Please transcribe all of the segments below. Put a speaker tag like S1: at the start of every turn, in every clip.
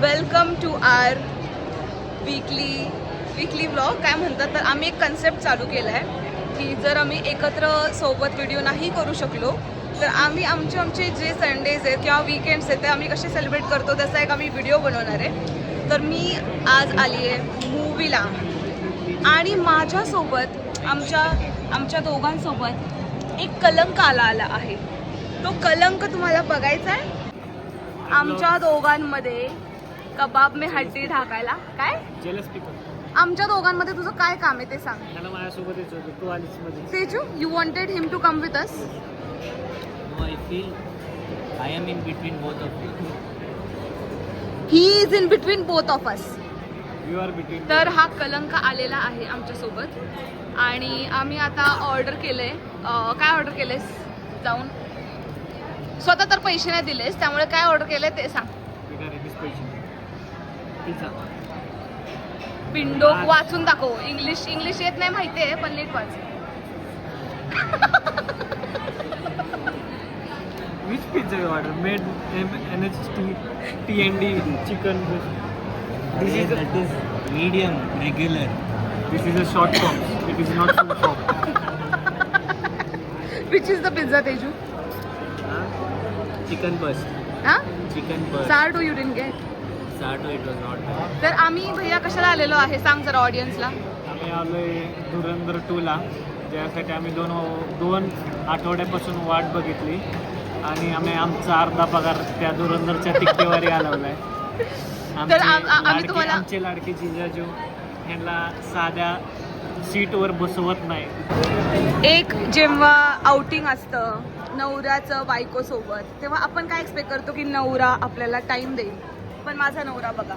S1: Welcome to our weekly vlog. काय म्हणतात तर आम्ही एक कन्सेप्ट चालू केला आहे की जर आम्ही एकत्र सोबत व्हिडिओ नाही करू शकलो तर आम्ही आमचे जे संडेज आहेत किंवा वीकेंड्स आहेत ते आम्ही कसे सेलिब्रेट करतो त्याचा एक आम्ही व्हिडिओ बनवणार आहे. तर मी आज आली आहे मूवीला आणि माझ्यासोबत आमच्या दोघांसोबत एक कलंक आला आहे. तो कलंक तुम्हाला बघायचा आहे. आमच्या दोघांमध्ये कबाब में हड्डी ढाकायला काय आमच्या दोघांमध्ये तुझं काय काम आहे ते सांग. Teju, you wanted him to come with us.
S2: I feel I am in between both of you.
S1: He is in between both of us.
S2: You are between.
S1: तर हा कलंक आलेला आहे आमच्यासोबत आणि आम्ही आता ऑर्डर केलंय. काय ऑर्डर केलंयस जाऊन? स्वतः तर पैसे नाही दिलेस त्यामुळे काय ऑर्डर केलंय ते सांग. पिंडो वाचून दाखव. इंग्लिश येत नाही माहितीये पण नीट वाच.
S2: Which pizza you order? Made NHT, TND, chicken. That is medium, regular. This is a short form. It is not full form.
S1: Which is the pizza Teju?
S2: Chicken burst.
S1: हा
S2: Chicken burst.
S1: सार do you didn't get.
S2: Sardo, it was not bad.
S1: तर आम्ही भैया कशाला आलेलो आहे सांग जरा ऑडियन्सला.
S2: आम्ही आलोय धुरंधर 2ला ज्यासाठी आम्ही दोन आठवड्यापासून वाट बघितली आणि आम्ही आमचा अर्धा पगार त्या धुरंधरच्या तिकिटावर घालवलाय.
S1: तर आम्ही तुम्हाला
S2: आमचे लाडके जिजाजू ह्यांना साध्या सीटवर बसवत नाही.
S1: एक जेव्हा आउटिंग असतं नवऱ्याचं बायकोसोबत तेव्हा आपण काय एक्सपेक्ट करतो की नवरा आपल्याला टाइम देईल. पण माझा नवरा बघा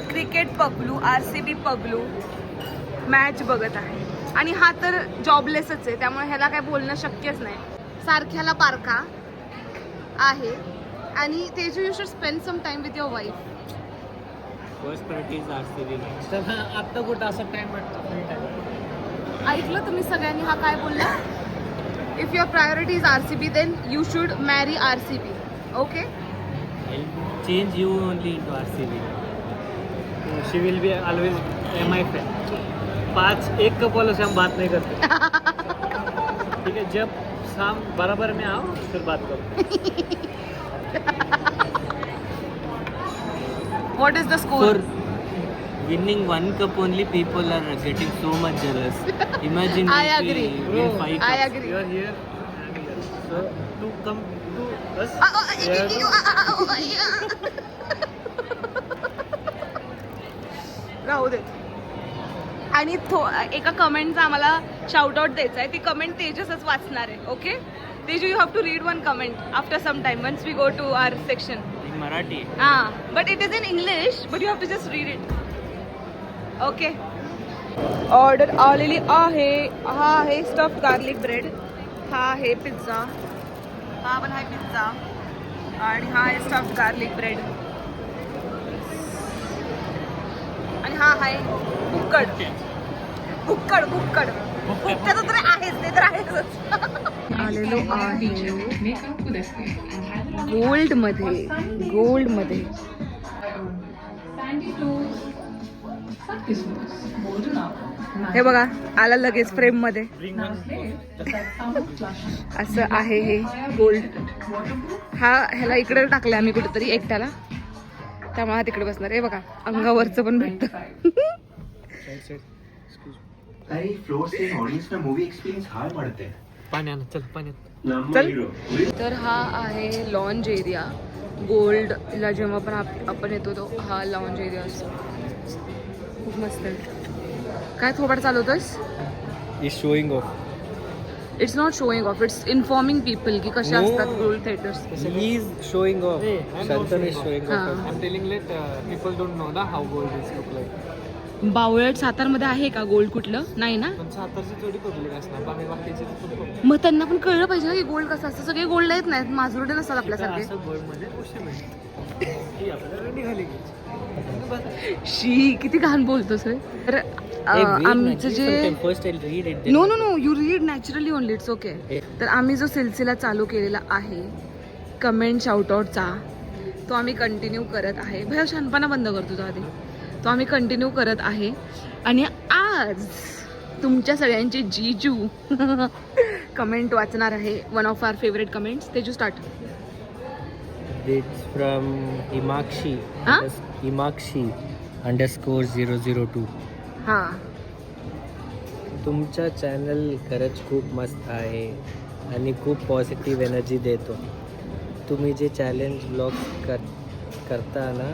S1: क्रिकेट पगलू RCB पगलू मॅच बघत आहे आणि हा तर जॉबलेसच आहे त्यामुळे ह्याला काय बोलणं शक्यच नाही. सारख्याला पारखा आहे आणि Teju you should spend some time with your wife.
S2: First priority is RCB. आता कुठं असं टाइम वाटतं.
S1: ऐकलं तुम्ही सगळ्यांनी हा काय बोलला. If your priority is RCB then you should marry RCB. Okay.
S2: I'll change you only into RCB. She will be always my friend. 5 couple से हम बात नहीं करते. ठीक है, जब शाम बराबर में आओ फिर बात करो.
S1: What is the score?
S2: For winning 1 cup only, people are getting so much jealous. Imagine
S1: I
S2: if
S1: agree.
S2: we win 5 cups.
S1: I agree.
S2: You are here, I am here. So to come to us,
S1: राहू दे. आणि एका कमेंटचा आम्हाला shout out द्यायचा आहे. ती comment तेजसच वाचणार आहे. Okay Teju, you have to read one comment after some time once we go to our section.
S2: in Marathi.
S1: But it is in English but you have to just read it. Okay. Order आलेली आहे. हा आहे stuffed garlic bread. हा आहे pizza. हा पण आहे pizza आणि हा आहे स्टफ्ड गार्लिक ब्रेड आणि हा आहे बुक्कड. बुक्क्याचं तर आहेच. ते तर आहेच. आलेलो आहे गोल्ड मध्ये. हे बघा आला लगेच फ्रेम मध्ये. असं आहे हे गोल्ड. ह्याला इकडे टाकलं आम्ही कुठेतरी एकट्याला त्यामुळे हा तिकडे बसणार. हे बघा अंगावरचं पण भेटतं.
S3: अरे फ्लोर से ऑडियंस में मूवी एक्सपीरियंस हार्ड पड़ते हैं.
S2: पाण्यात
S1: चल. तर हा आहे लॉन्ज एरिया. गोल्डला जेव्हा पण आपण येतो तो हा लॉन्ज एरिया असतो. खूप मस्त आहे. काय थोबाड चालवतोस?
S2: Is showing off.
S1: It's not showing off, it's informing people की कसे असतात gold theatres.
S2: He is showing off. Shantan is showing
S1: हां.
S2: Off. I'm telling let people don't know how gold is look like.
S1: बावळट सातारमध्ये आहे का गोल्ड कुठलं? नाही ना.
S2: पण सातारची थोडी पब्लिक असणार, बाकीचे
S1: मग त्यांना पण कळलं पाहिजे ना की गोल्ड कसं असतं. सगळे गोल्ड येत नाहीत, माजुरडे नसतात आपल्यासारखे.
S2: असं गोल्ड मध्ये गोष्टी मिळते ही आपल्याला निघाली.
S1: शी किती घाण बोलतोस रे. तर आमचं जे no you read naturally only. It's okay. तर आम्ही जो सिलसिला चालू केलेला आहे कमेंट शाउटआउटचा तो आम्ही कंटिन्यू करत आहे. भया शानपणा बंद करतो तो आधी. तो आम्ही कंटिन्यू करत आहे. आणि आज तुमच्या सगळ्यांची जीजू कमेंट वाचणार आहे. One of our favourite comments. Teju start.
S2: It's from Himakshi.
S1: Huh?
S2: Himakshi _002.
S1: हां.
S2: तुमचा चॅनल खरंच खूप मस्त आहे आणि खूप पॉझिटिव्ह एनर्जी देतो. तुम्ही जे चॅलेंज ब्लॉग्स करता ना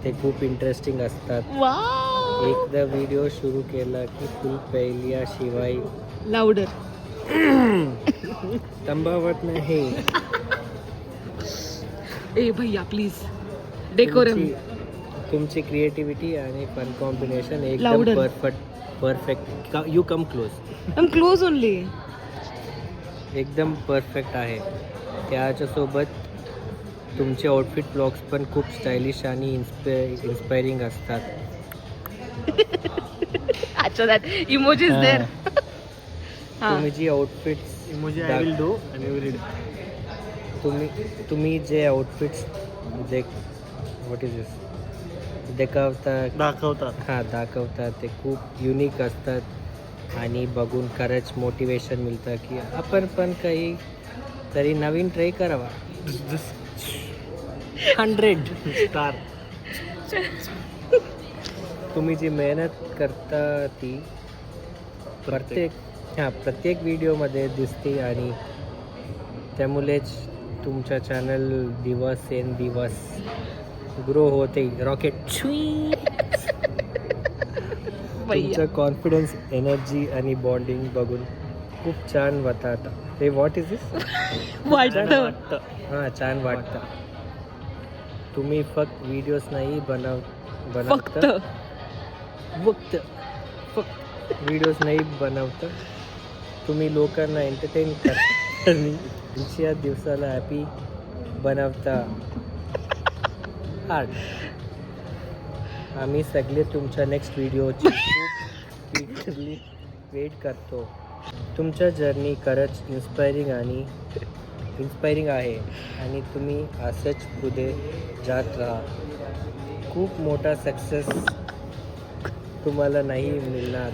S2: ते खूप इंटरेस्टिंग असतात.
S1: वाव.
S2: एकदा व्हिडिओ सुरू केला की फुल पहिल्याशिवाय
S1: लाऊडर.
S2: थांबवत नाही.
S1: ए भैया प्लीज. डेकोरम.
S2: तुमची क्रिएटिव्हिटी आणि फन कॉम्बिनेशन
S1: Louder.
S2: एकदम perfect. You come close.
S1: I am close only.
S2: एकदम परफेक्ट आहे. त्याच्यासोबत तुमचे आउटफिट ब्लॉग्स पण खूप स्टायलिश आणि इन्स्पायरिंग असतात.
S1: अच्छा, दॅट इमोजी इज देअर.
S2: तुम्ही जी outfits
S4: emoji I will do आणि विल रीड.
S2: तुम्ही जे आउटफिट्स व्हॉट इज दिस दाखवतात ते खूप युनिक असतात आणि बघून खरंच मोटिवेशन मिळतं की आपण पण काही तरी नवीन ट्राय करावा. 100
S4: स्टार.
S2: तुम्ही जी मेहनत करता ती प्रत्येक व्हिडिओमध्ये दिसते आणि त्यामुळेच तुमचा चॅनल दिवस ग्रो होते. रॉकेट. तुमचं कॉन्फिडन्स, एनर्जी आणि बॉन्डिंग बघून खूप छान वाटतं. हे व्हॉट इज दिस?
S1: वाटतं.
S2: हां, छान वाटतं. तुम्ही फक्त व्हिडिओज नाही
S1: फक्त
S2: व्हिडिओज नाही बनवता. तुम्ही लोकांना एंटरटेन करता आणि तुमच्या दिवसाला हॅपी बनवता. आम्ही सगळे तुमच्या नेक्स्ट व्हिडिओची खूप इगरली वेट करतो. तुमच्या जर्नी खरंच इन्स्पायरिंग आहे आणि तुम्ही असंच पुढे जात राहा. खूप मोठा सक्सेस तुम्हाला नाही मिळणार.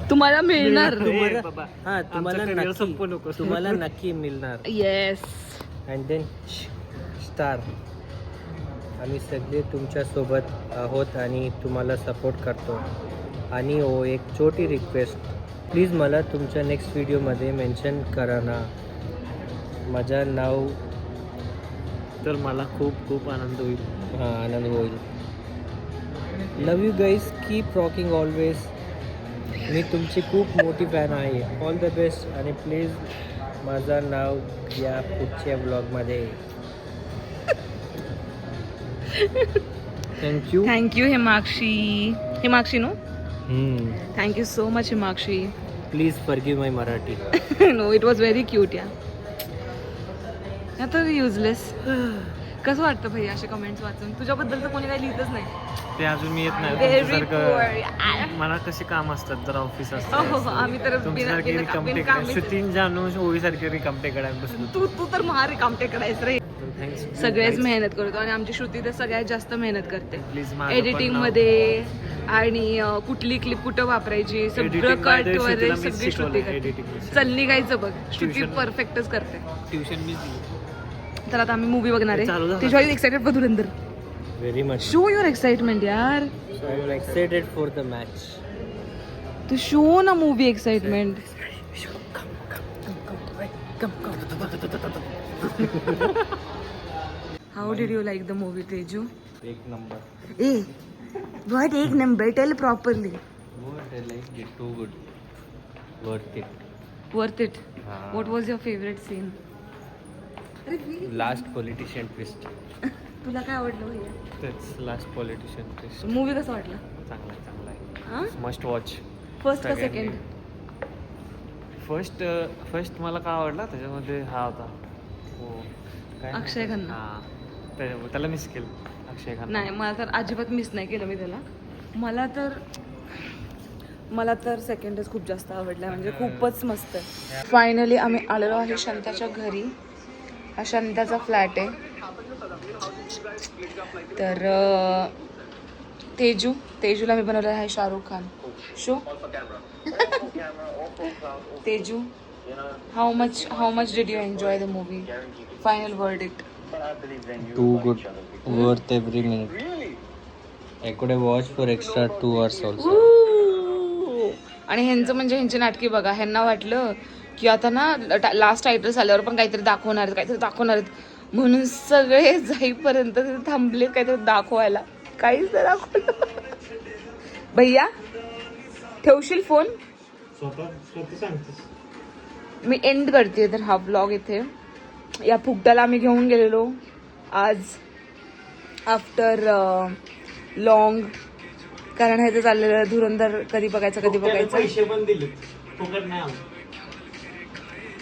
S1: तुम्हाला मिळणार.
S2: तुम्हाला नक्की मिळणार.
S1: येस.
S2: And then star. आम्ही सगळे तुमच्या सोबत आहोत आणि तुम्हाला सपोर्ट करतो. आणि एक छोटी रिक्वेस्ट, प्लीज मला तुमच्या नेक्स्ट व्हिडिओमध्ये मेन्शन करा ना. माझं नाव
S4: तर मला खूप खूप आनंद होईल.
S2: आनंद होईल. Love you guys. Keep rocking always. मी तुमची खूप मोठी फॅन आहे. All the best. आणि प्लीज माझं नाव या पुढच्या ब्लॉगमध्ये. Thank you.
S1: Himakshi no. Thank you so much Himakshi.
S2: Please forgive my Marathi.
S1: No, it was very cute. या तर युजलेस. कसं वाटतं भैया असे कमेंट्स वाचून? तुझ्याबद्दल तर कोणी काही लिहितच नाही.
S4: ते अजून मी येत नाही.
S1: Very
S4: तुमच्यासारखं मला कसे काम असतात जर ऑफिस
S1: हो, आम्ही तर
S4: तुमच्यासारखे रिकामटे शूटिंग जाणून ओळीसारखे रिकामटे काढायला बसलो.
S1: तू तर महार रिकामटे करायचं रे.
S4: थँक्स.
S1: सगळेच मेहनत करतो आणि आमची श्रुती तर सगळ्यात जास्त मेहनत करते.
S4: प्लीज
S1: एडिटिंग मध्ये आणि कुठली क्लिप कुठं वापरायची सगळं कट वगैरे सगळी श्रुती करते. चलनी गायचं बघ, श्रुती परफेक्टच करते.
S4: ट्युशन मीच दिली.
S1: तर आता आम्ही मूवी बघणार
S4: चालू
S1: आहे.
S4: झालं.
S1: तुझ्या एक्साइटेड का Dhurandhar?
S2: Very much.
S1: Show your excitement यार.
S2: So I am excited for the match.
S1: तू शो ना movie excitement. How did you like the movie Teju?
S2: एक नंबर.
S1: ए व्हॉट एक नंबर? Tell properly.
S2: Too good. Worth it.
S1: Worth it. What was your favourite scene?
S2: Last politician twist.
S1: तुला काय आवडलं भैया?
S4: तेच लास्ट पॉलिटिशियन ट्विस्ट.
S1: मूवी कसा वाटला?
S4: चांगला
S1: हा?
S4: आहे. Must watch.
S1: फर्स्ट का
S4: सगळ्यांनी.
S1: सेकंड?
S4: फर्स्ट मला काय आवडला त्याच्यामध्ये हा होता काय
S1: अक्षय खन्ना.
S4: त्याला मिस केलं अक्षय खन्ना.
S1: नाही, मला तर अजिबात मिस नाही केलं मी त्याला. मला तर सेकंडच खूप जास्त आवडला. म्हणजे खूपच मस्त आहे. फायनली आम्ही आलेलो आहे शांताच्या घरी. हा शांताचा फ्लॅट आहे. तर तेजूला मी बनवलेला आहे Shahrukh Khan show. Teju, how much did you enjoy the movie? Final verdict.
S5: Too good, worth every minute. I could have watched for extra 2 hours also.
S1: आणि ह्यांचं म्हणजे ह्यांची नाटकी बघा. ह्यांना वाटलं की आता ना लास्ट टायटल्स आल्यावर पण काहीतरी दाखवणार आहेत म्हणून सगळे जाईपर्यंत ते थांबले काहीतरी दाखवायला. काहीच नाही दाखवलं. भैया ठेवशील फोन?
S2: स्वतः सांगतेस.
S1: मी एंड करते तर हा व्लॉग इथे. या फुकटाला आम्ही घेऊन गेलेलो आज आफ्टर लॉंग, कारण हे तर चाललेलं धुरंधर कधी बघायचं
S2: पैसे पण दिले, फुकट नाही आलं.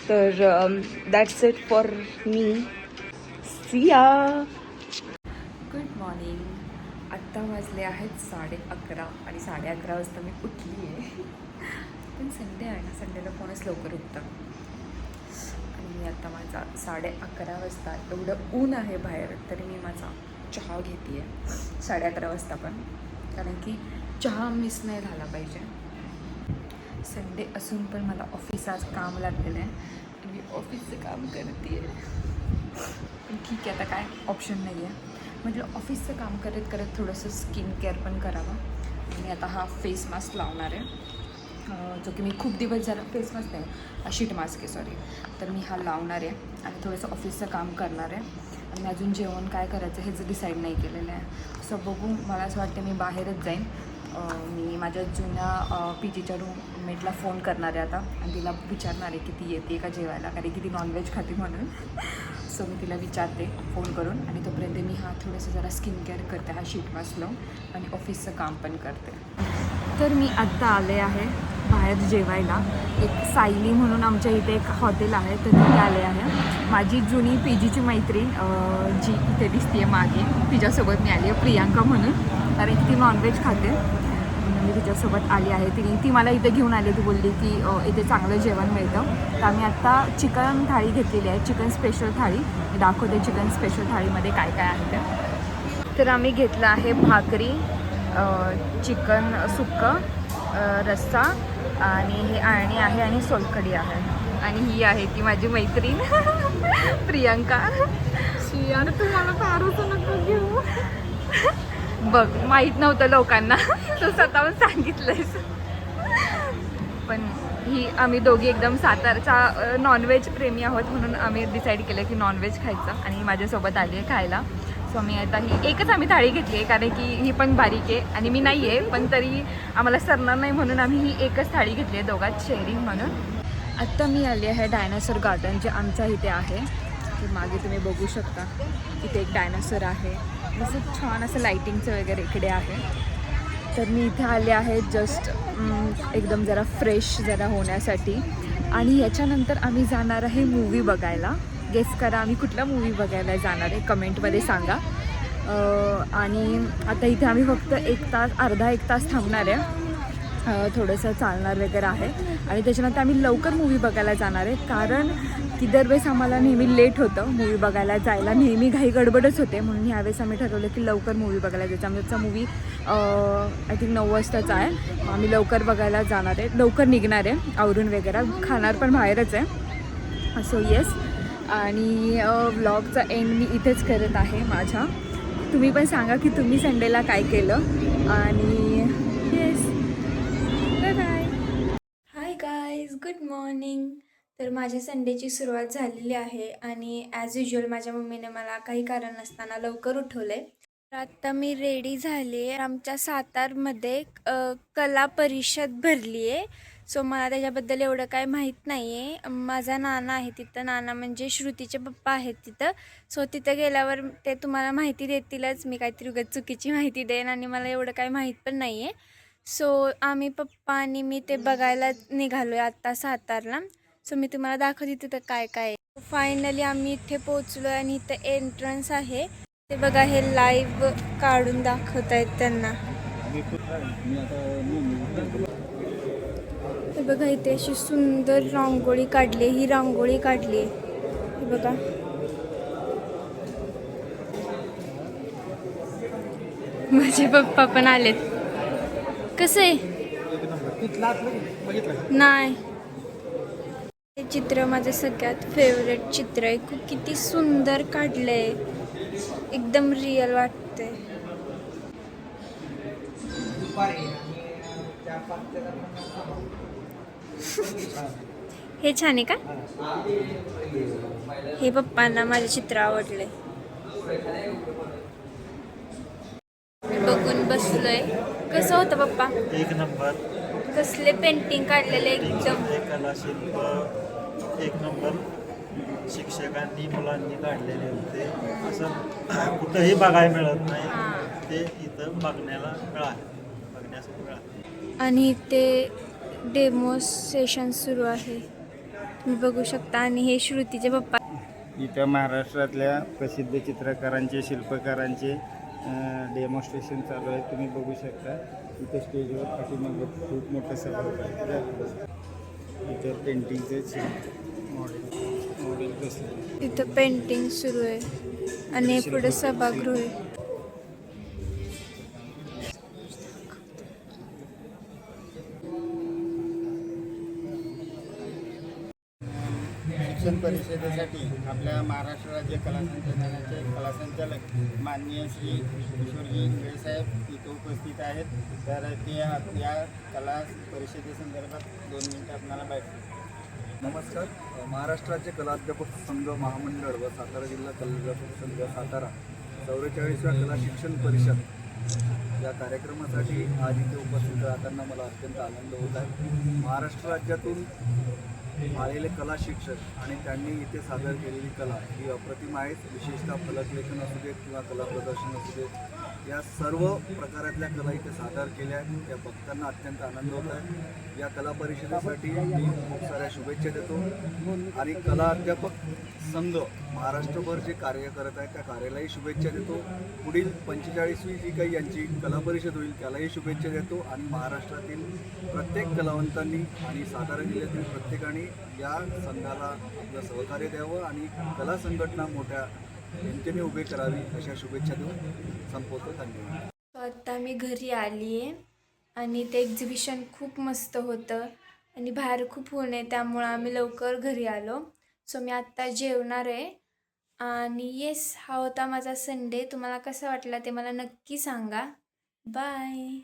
S1: तर that's it for me. Siya.
S6: Good morning. आत्ता वाजले आहेत 11:30 आणि 11:30 वाजता मी उठली आहे. पण संडे आहे ना, संडेला कोणच लवकर उठतं. आणि मी आता माझा 11:30 वाजता, एवढं ऊन आहे बाहेर तरी मी माझा चहा घेते आहे 11:30 वाजता पण, कारण की चहा मिस नाही झाला पाहिजे. संडे असून पण मला ऑफिस आज काम लागलेलं आहे आणि मी ऑफिसचं काम करते आहे. पण ठीक आहे, आता काय ऑप्शन नाही आहे. म्हटलं ऑफिसचं काम करत करत थोडंसं स्किन केअर पण करावं. मी आता हा फेस मास्क लावणार आहे, जो की मी खूप दिवस झाला, फेस मास्क नाही, शीट मास्क आहे सॉरी. तर मी हा लावणार आहे आणि थोडंसं ऑफिसचं काम करणार आहे. आणि मी अजून जेवण काय करायचं हे जर डिसाईड नाही केलेलं आहे. सो बघू, मला असं वाटतं मी बाहेरच जाईन. मी माझ्या जुन्या PGच्या रूममेटला फोन करणार आहे आता आणि तिला विचारणार आहे की ती येते का जेवायला, कारण की ती नॉनव्हेज खाते म्हणून. सो मी तिला विचारते फोन करून आणि तोपर्यंत मी हा थोडंसं जरा स्किन केअर करते, हा शीट मास्क लावून, आणि ऑफिसचं काम पण करते. तर मी आत्ता आले आहे बाहेर जेवायला. एक सायली म्हणून आमच्या इथे एक हॉटेल आहे, तर तिथे आले आहे. माझी जुनी PGची मैत्रीण जी इथे दिसते आहे मागे, तिच्यासोबत मी आली आहे, प्रियांका म्हणून, कारण की ती नॉनव्हेज खाते. मी तिच्यासोबत आली आहे. ती मला इथे घेऊन आली. ती बोलली की इथे चांगलं जेवण मिळतं. तर आम्ही आत्ता चिकन थाळी घेतलेली आहे, चिकन स्पेशल थाळी. मी दाखवते चिकन स्पेशल थाळीमध्ये काय काय आहे ते. तर आम्ही घेतलं आहे भाकरी, चिकन सुक्कं, रस्सा आणि हे आळणी आहे आणि सोलकढी आहे. आणि ही आहे ती माझी मैत्रीण प्रियांका. यार तुम्हाला फारच नको घेऊ. बघ, माहीत नव्हतं लोकांना, तू स्वतःहून सांगितलंयस. पण ही आम्ही दोघी एकदम सातारचा नॉनव्हेज प्रेमी आहोत म्हणून आम्ही डिसाईड केलं की नॉनव्हेज खायचं, आणि ही माझ्यासोबत आली आहे खायला. सो मी आता ही एकच आम्ही थाळी घेतली आहे, कारण की ही पण बारीक आहे आणि मी नाही आहे, पण तरी आम्हाला सरणार नाही म्हणून आम्ही ही एकच थाळी घेतली आहे दोघात शेअरिंग म्हणून. आत्ता मी आली आहे डायनासोर गार्डन, जे आमच्या इथे आहे. ते मागे तुम्ही बघू शकता, इथे एक डायनासोर आहे. असं छान असं लाईटिंगचं वगैरे इकडे आहे. तर मी इथे आले आहे जस्ट एकदम जरा फ्रेश जरा होण्यासाठी. आणि याच्यानंतर आम्ही जाणार आहे मूवी बघायला. गेस करा आम्ही कुठला मूवी बघायला जाणार आहे, कमेंटमध्ये सांगा. आणि आता इथे आम्ही फक्त अर्धा एक तास थांबणार आहे, थोडंसं चालणार वगैरे आहे. आणि त्याच्यानंतर आम्ही लवकर मूवी बघायला जाणार आहे, कारण की दरवेळेस आम्हाला नेहमी लेट होतं मूवी बघायला जायला, नेहमी घाई गडबडच होते. म्हणून ह्यावेळेस आम्ही ठरवलं की लवकर मूवी बघायला जायचं. आमचा मूवी आय थिंक 9 वाजताचा आहे. आम्ही लवकर बघायला जाणार आहे, लवकर निघणार आहे आवरून वगैरे, खाणार पण बाहेरच आहे. So yes. आणि व्लॉगचा एंड मी इथेच करत आहे माझ्या. तुम्ही पण सांगा की तुम्ही संडेला काय केलं. आणि yes, bye bye.
S7: Hi guys, good morning. तर माझ्या संडेची सुरुवात झालेली आहे आणि ॲज युजल माझ्या मम्मीने मला काही कारण नसताना लवकर उठवलं आहे. तर आत्ता मी रेडी झाली आहे. आमच्या सातारमध्ये कला परिषद भरली आहे. सो मला त्याच्याबद्दल एवढं काय माहीत नाही आहे. माझा नाना आहे तिथं, नाना म्हणजे श्रुतीचे पप्पा आहेत तिथं. सो तिथं गेल्यावर ते तुम्हाला माहिती देतीलच. मी काहीतरी उगाच चुकीची माहिती देईन आणि मला एवढं काय माहीत पण नाही आहे. सो आम्ही पप्पा आणि मी ते बघायला निघालो आहे आत्ता सातारला. सो मी तुम्हाला दाखवते तिथं काय काय आहे. फायनली आम्ही इथे पोचलो आहे आणि इथं एंट्रन्स आहे. ते बघा, हे लाईव्ह काढून दाखवत आहेत त्यांना. हे बघा, इथे अशी सुंदर रांगोळी काढली. ही रांगोळी काढली आहे, हे बघा. माझे पप्पा पण आलेत. कसं आहे? नाही. हे चित्र माझं सगळ्यात फेवरेट चित्र आहे. खूप किती सुंदर काढलंय, एकदम रिअल वाटतंय. हे छान आहे का? हे पप्पांना माझे चित्र आवडले. मी बघून बसलोय. कसं होतं पप्पा?
S8: एक नंबर.
S7: कसले पेंटिंग काढलेले एकदम.
S8: कला शिल्प एक नंबर. शिक्षकांनी मुलांनी काढलेले होते. असं कुठंही बघायला मिळत नाही. ते इथं बघण्यासाठी मिळाले.
S7: आणि ते डेमो सेशन सुरू आहे, तुम्ही बघू शकता. आणि हे श्रुतीचे पप्पा.
S9: इथं महाराष्ट्रातल्या प्रसिद्ध चित्रकारांचे शिल्पकारांचे डेमॉन्स्ट्रेशन चालू आहे. तुम्ही बघू शकता. इथं स्टेजवर पाठीमागे खूप मोठं सभागृह आहे. इथं पेंटिंगचे मॉडेल बसले.
S7: इथं पेंटिंग सुरू आहे आणि पुढे सभागृह आहे.
S9: शिक्षण परिषदेसाठी आपल्या महाराष्ट्र राज्य कला संचालनाचे कलासंचालक माननीय श्री किशोरजी इंगळे साहेब इथं उपस्थित आहेत. तर ते या कला परिषदेसंदर्भात 2 मिनिटं आपल्याला भेटतील.
S10: नमस्कार. महाराष्ट्र राज्य कला अध्यापक संघ महामंडळ व सातारा जिल्हा कला अध्यापक संघ सातारा 44व्या कला शिक्षण परिषद या कार्यक्रमासाठी आज इथे उपस्थित राहताना मला अत्यंत आनंद होत आहे. महाराष्ट्र राज्यातून आलेले कला शिक्षक आणि त्यांनी इथे सादर केलेली कला ही अप्रतिम आहेत. विशेषतः फलकलेखन असू देत किंवा कला प्रदर्शन असू देत, या सर्व प्रकारातल्या कला इथे सादर केल्या आहेत. त्या बघताना अत्यंत आनंद होत आहे. या कला परिषदेसाठी मी खूप साऱ्या शुभेच्छा देतो आणि कला अध्यापक संघ महाराष्ट्रभर जे कार्य करत आहे त्या कार्यालाही शुभेच्छा देतो. पुढील 45वी जी काही यांची कला परिषद होईल त्यालाही शुभेच्छा देतो आणि महाराष्ट्रातील प्रत्येक कलावंतांनी आणि सातारा जिल्ह्यातील प्रत्येकाने या संघाला आपलं सहकार्य द्यावं आणि कला संघटना मोठ्या हिमतीने उभे करावी अशा शुभेच्छा देऊन संपवतो. धन्यवाद.
S7: आता मी घरी आली आहे आणि ते एक्झिबिशन खूप मस्त होतं आणि बाहेर खूप ऊन आहे, त्यामुळं आम्ही लवकर घरी आलो. सो मी आत्ता जेवणार आहे. आणि येस, हा होता माझा संडे. तुम्हाला कसा वाटला ते मला नक्की सांगा. बाय.